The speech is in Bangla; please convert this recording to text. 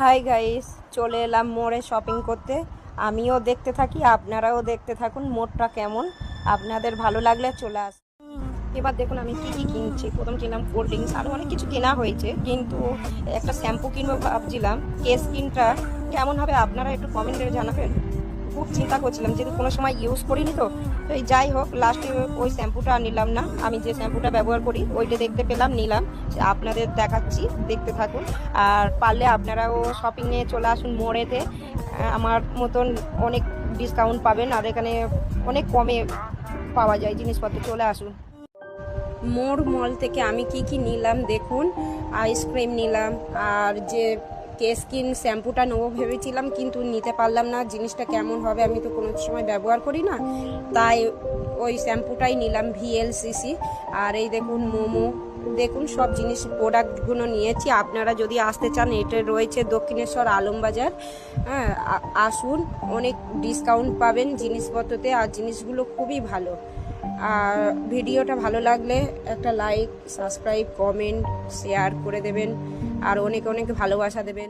হাই গাইস, চলে এলাম মোড়ে শপিং করতে। আমিও দেখতে থাকি, আপনারাও দেখতে থাকুন মোড়টা কেমন। আপনাদের ভালো লাগলে চলে আস। এবার দেখুন আমি কি কি কিনছি। প্রথম কিনলাম কোল্ড ড্রিঙ্কস, আরও অনেক কিছু কেনা হয়েছে, কিন্তু একটা শ্যাম্পু কিনবো ভাবছিলাম। কেস স্কিনটা কেমন হবে আপনারা একটু কমেন্টে জানাবেন। খুব চিন্তা করছিলাম, যেহেতু কোনো সময় ইউজ করিনি, তো এই যাই হোক, লাস্টে ওই শ্যাম্পুটা নিলাম না। আমি যে শ্যাম্পুটা ব্যবহার করি ওইটা দেখতে পেলাম, নিলাম। আপনাদের দেখাচ্ছি, দেখতে থাকুন। আর পারলে আপনারাও শপিংয়ে চলে আসুন মোড়েতে। আমার মতন অনেক ডিসকাউন্ট পাবেন, আর এখানে অনেক কমে পাওয়া যায় জিনিসপত্র। চলে আসুন মোড় মল থেকে। আমি কি কি নিলাম দেখুন। আইসক্রিম নিলাম, আর যে স্কিন শ্যাম্পুটা নেবো ভেবেছিলাম, কিন্তু নিতে পারলাম না। জিনিসটা কেমন হবে, আমি তো কোনো সময় ব্যবহার করি না, তাই ওই শ্যাম্পুটাই নিলাম, ভিএলসিসি। আর এই দেখুন মোমো, দেখুন সব জিনিস প্রোডাক্টগুলো নিয়েছি। আপনারা যদি আসতে চান, এটা রয়েছে দক্ষিণেশ্বর আলমবাজার। হ্যাঁ, আসুন, অনেক ডিসকাউন্ট পাবেন জিনিসপত্রতে, আর জিনিসগুলো খুবই ভালো। আর ভিডিওটা ভালো লাগলে একটা লাইক, সাবস্ক্রাইব, কমেন্ট, শেয়ার করে দেবেন, আর অনেক অনেক ভালোবাসা দেবেন।